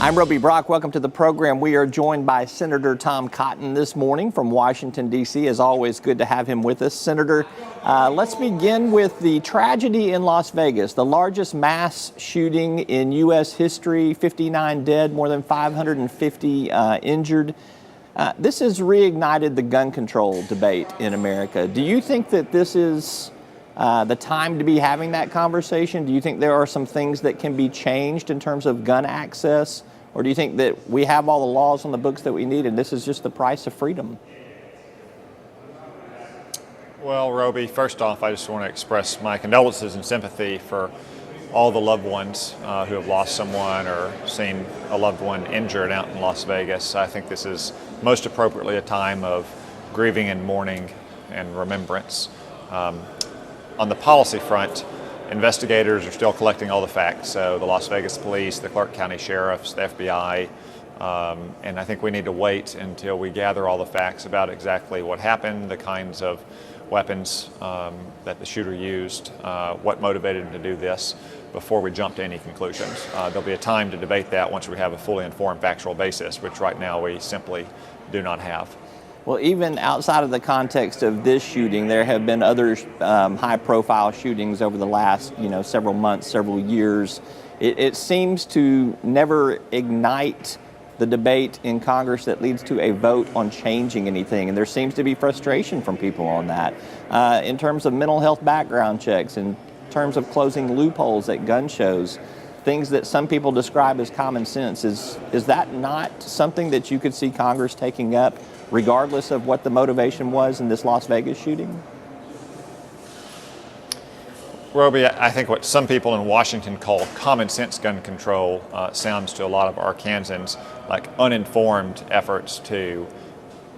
I'm Roby Brock. Welcome to the program. We are joined by Senator Tom Cotton this morning from Washington, D.C. As always, good to have him with us. Senator, let's begin with the tragedy in Las Vegas, the largest mass shooting in U.S. history, 59 dead, more than 550 injured. This has reignited the gun control debate in America. Do you think that this is the time to be having that conversation? Do you think there are some things that can be changed in terms of gun access? Or do you think that we have all the laws on the books that we need and this is just the price of freedom? Well, Roby, first off, I just want to express my condolences and sympathy for all the loved ones who have lost someone or seen a loved one injured out in Las Vegas. I think this is most appropriately a time of grieving and mourning and remembrance. On the policy front, investigators are still collecting all the facts. So the Las Vegas police, the Clark County sheriffs, the FBI, and I think we need to wait until we gather all the facts about exactly what happened, the kinds of weapons that the shooter used, what motivated him to do this, before we jump to any conclusions. There'll be a time to debate that once we have a fully informed factual basis, which right now we simply do not have. Well, even outside of the context of this shooting, there have been other high-profile shootings over the last, several months, several years. It seems to never ignite the debate in Congress that leads to a vote on changing anything, and there seems to be frustration from people on that. In terms of mental health background checks, in terms of closing loopholes at gun shows, things that some people describe as common sense, is that not something that you could see Congress taking up, regardless of what the motivation was in this Las Vegas shooting? Roby, I think what some people in Washington call common sense gun control sounds to a lot of Arkansans like uninformed efforts to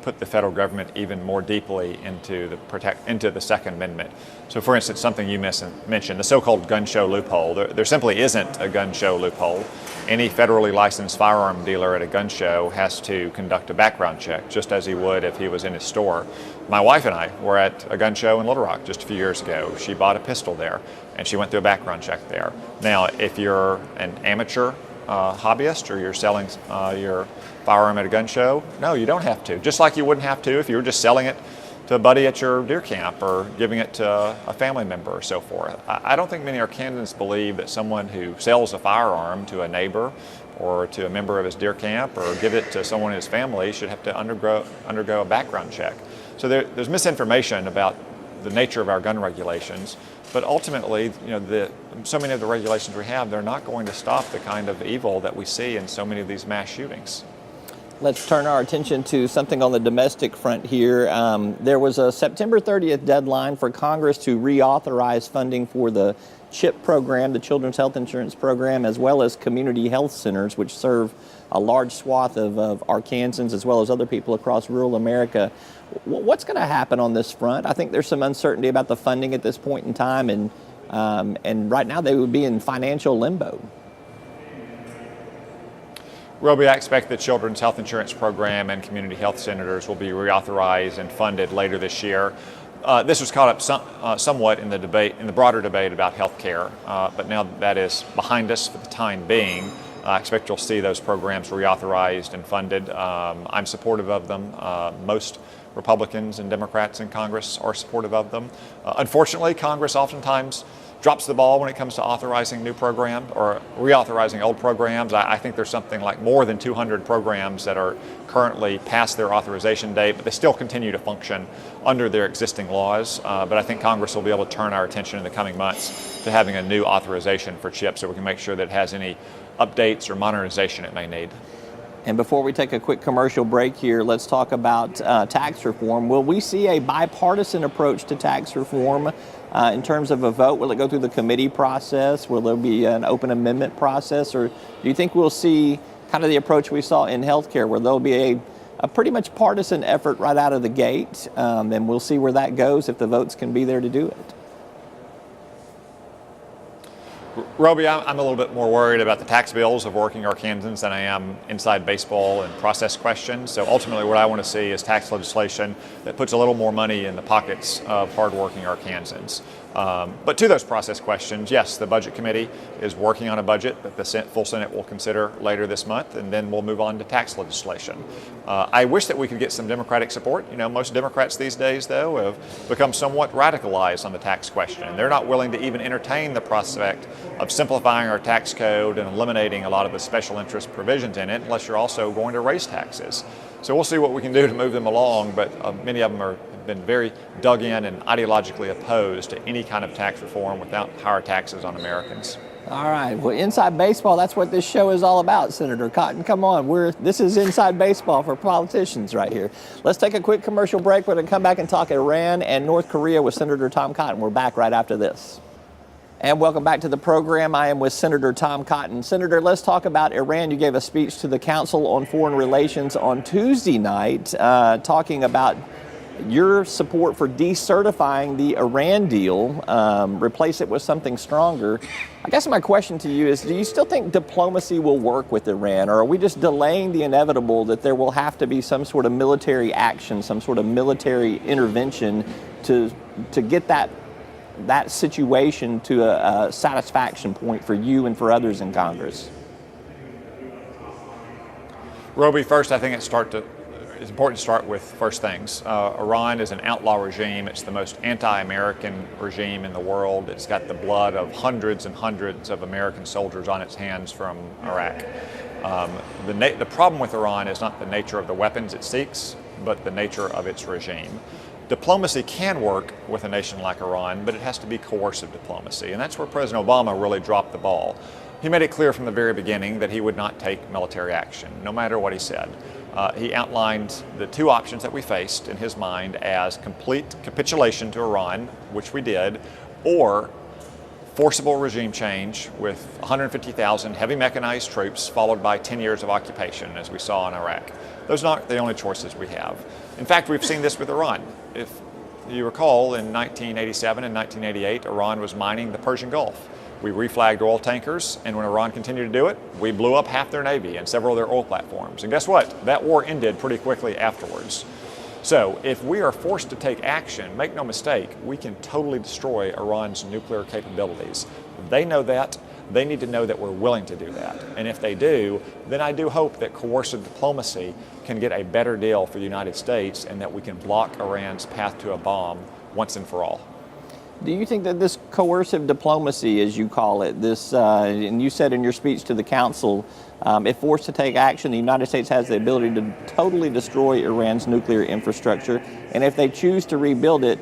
put the federal government even more deeply into the Second Amendment. So for instance, something you mentioned, the so-called gun show loophole. There simply isn't a gun show loophole. Any federally licensed firearm dealer at a gun show has to conduct a background check, just as he would if he was in his store. My wife and I were at a gun show in Little Rock just a few years ago. She bought a pistol there, and she went through a background check there. Now, if you're an amateur hobbyist or you're selling your firearm at a gun show, no, you don't have to. Just like you wouldn't have to if you were just selling it to a buddy at your deer camp or giving it to a family member or so forth. I don't think many Arkansans believe that someone who sells a firearm to a neighbor or to a member of his deer camp or give it to someone in his family should have to undergo a background check. So there's misinformation about the nature of our gun regulations, but ultimately, so many of the regulations we have, they're not going to stop the kind of evil that we see in so many of these mass shootings. Let's turn our attention to something on the domestic front here. There was a September 30th deadline for Congress to reauthorize funding for the CHIP program, the Children's Health Insurance Program, as well as community health centers, which serve a large swath of Arkansans as well as other people across rural America. What's going to happen on this front? I think there's some uncertainty about the funding at this point in time, and right now they would be in financial limbo. Roby, I expect the Children's Health Insurance Program and community health centers will be reauthorized and funded later this year. This was caught up somewhat in the broader debate about health care, but now that is behind us for the time being. I expect you'll see those programs reauthorized and funded. I'm supportive of them. Most Republicans and Democrats in Congress are supportive of them. Unfortunately, Congress oftentimes drops the ball when it comes to authorizing new programs or reauthorizing old programs. I think there's something like more than 200 programs that are currently past their authorization date, but they still continue to function under their existing laws. But I think Congress will be able to turn our attention in the coming months to having a new authorization for CHIP so we can make sure that it has any updates or modernization it may need. And before we take a quick commercial break here, let's talk about tax reform. Will we see a bipartisan approach to tax reform in terms of a vote? Will it go through the committee process? Will there be an open amendment process? Or do you think we'll see kind of the approach we saw in healthcare, where there'll be a pretty much partisan effort right out of the gate, and we'll see where that goes if the votes can be there to do it? Roby, I'm a little bit more worried about the tax bills of working Arkansans than I am inside baseball and process questions. So ultimately what I want to see is tax legislation that puts a little more money in the pockets of hardworking Arkansans. But to those process questions, yes, the Budget Committee is working on a budget that the full Senate will consider later this month, and then we'll move on to tax legislation. I wish that we could get some Democratic support. You know, most Democrats these days, though, have become somewhat radicalized on the tax question, and they're not willing to even entertain the prospect of simplifying our tax code and eliminating a lot of the special interest provisions in it, unless you're also going to raise taxes. So we'll see what we can do to move them along, but many of them have been very dug in and ideologically opposed to any kind of tax reform without higher taxes on Americans. All right. Well, Inside Baseball, that's what this show is all about, Senator Cotton. Come on. This is Inside Baseball for politicians right here. Let's take a quick commercial break. We're going to come back and talk Iran and North Korea with Senator Tom Cotton. We're back right after this. And welcome back to the program. I am with Senator Tom Cotton. Senator, let's talk about Iran. You gave a speech to the Council on Foreign Relations on Tuesday night talking about your support for decertifying the Iran deal, replace it with something stronger. I guess my question to you is, do you still think diplomacy will work with Iran, or are we just delaying the inevitable that there will have to be some sort of military action, some sort of military intervention to get that situation to a satisfaction point for you and for others in Congress? Roby, first, I think it's important to start with first things. Iran is an outlaw regime. It's the most anti-American regime in the world. It's got the blood of hundreds and hundreds of American soldiers on its hands from Iraq. The problem with Iran is not the nature of the weapons it seeks, but the nature of its regime. Diplomacy can work with a nation like Iran, but it has to be coercive diplomacy, and that's where President Obama really dropped the ball. He made it clear from the very beginning that he would not take military action, no matter what he said. He outlined the two options that we faced in his mind as complete capitulation to Iran, which we did, or forcible regime change with 150,000 heavy mechanized troops followed by 10 years of occupation, as we saw in Iraq. Those are not the only choices we have. In fact, we've seen this with Iran. If you recall, in 1987 and 1988, Iran was mining the Persian Gulf. We reflagged oil tankers, and when Iran continued to do it, we blew up half their navy and several of their oil platforms. And guess what? That war ended pretty quickly afterwards. So if we are forced to take action, make no mistake, we can totally destroy Iran's nuclear capabilities. They know that. They need to know that we're willing to do that. And if they do, then I do hope that coercive diplomacy can get a better deal for the United States and that we can block Iran's path to a bomb once and for all. Do you think that this coercive diplomacy, as you call it, and you said in your speech to the Council, if forced to take action, the United States has the ability to totally destroy Iran's nuclear infrastructure, and if they choose to rebuild it,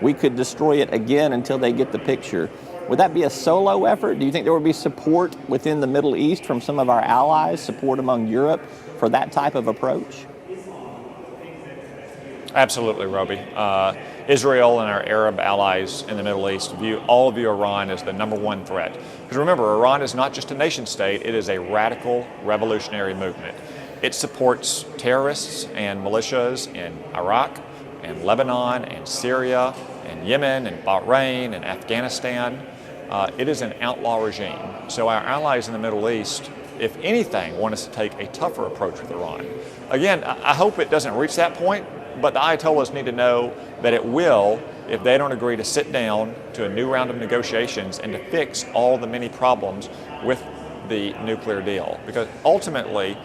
we could destroy it again until they get the picture. Would that be a solo effort? Do you think there would be support within the Middle East from some of our allies, support among Europe for that type of approach? Absolutely, Roby. Israel and our Arab allies in the Middle East view Iran as the number one threat. Because remember, Iran is not just a nation state, it is a radical revolutionary movement. It supports terrorists and militias in Iraq and Lebanon and Syria and Yemen and Bahrain and Afghanistan. It is an outlaw regime. So our allies in the Middle East, if anything, want us to take a tougher approach with Iran. Again, I hope it doesn't reach that point, but the Ayatollahs need to know that it will if they don't agree to sit down to a new round of negotiations and to fix all the many problems with the nuclear deal. Because ultimately,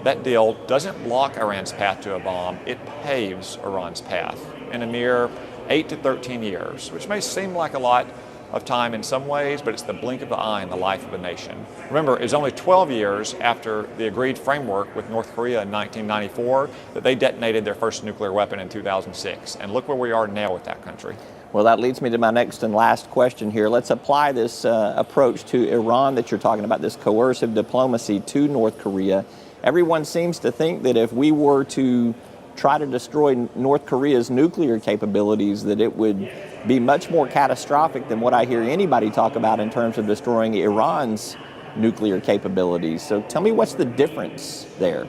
that deal doesn't block Iran's path to a bomb, it paves Iran's path in a mere 8 to 13 years, which may seem like a lot of time in some ways, but it's the blink of the eye in the life of a nation. Remember, it's only 12 years after the agreed framework with North Korea in 1994 that they detonated their first nuclear weapon in 2006. And look where we are now with that country. Well, that leads me to my next and last question here. Let's apply this approach to Iran that you're talking about, this coercive diplomacy to North Korea. Everyone seems to think that if we were to try to destroy North Korea's nuclear capabilities, that it would be much more catastrophic than what I hear anybody talk about in terms of destroying Iran's nuclear capabilities. So tell me, what's the difference there?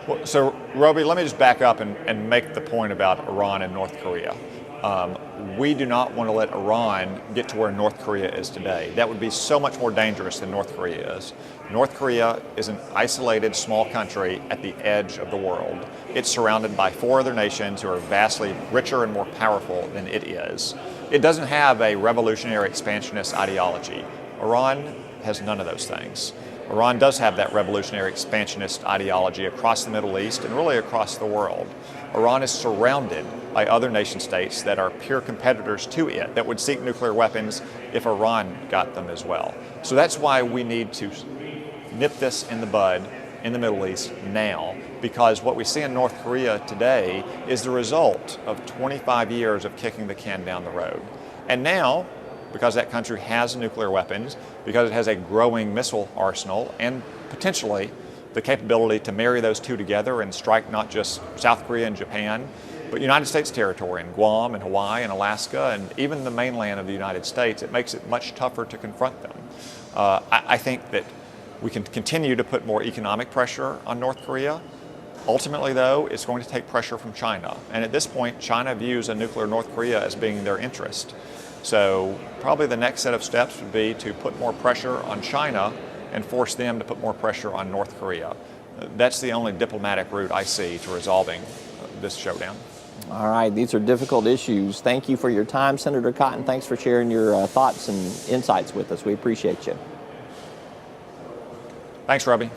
Well, so, Roby, let me just back up and make the point about Iran and North Korea. We do not want to let Iran get to where North Korea is today. That would be so much more dangerous than North Korea is. North Korea is an isolated small country at the edge of the world. It's surrounded by 4 other nations who are vastly richer and more powerful than it is. It doesn't have a revolutionary expansionist ideology. Iran has none of those things. Iran does have that revolutionary expansionist ideology across the Middle East and really across the world. Iran is surrounded by other nation states that are peer competitors to it, that would seek nuclear weapons if Iran got them as well. So that's why we need to nip this in the bud in the Middle East now, because what we see in North Korea today is the result of 25 years of kicking the can down the road. And now, because that country has nuclear weapons, because it has a growing missile arsenal, and potentially the capability to marry those two together and strike not just South Korea and Japan, but United States territory in Guam and Hawaii and Alaska and even the mainland of the United States, it makes it much tougher to confront them. I think that we can continue to put more economic pressure on North Korea. Ultimately, though, it's going to take pressure from China. And at this point, China views a nuclear North Korea as being their interest. So probably the next set of steps would be to put more pressure on China and force them to put more pressure on North Korea. That's the only diplomatic route I see to resolving this showdown. All right, these are difficult issues. Thank you for your time, Senator Cotton. Thanks for sharing your thoughts and insights with us. We appreciate you. Thanks, Roby.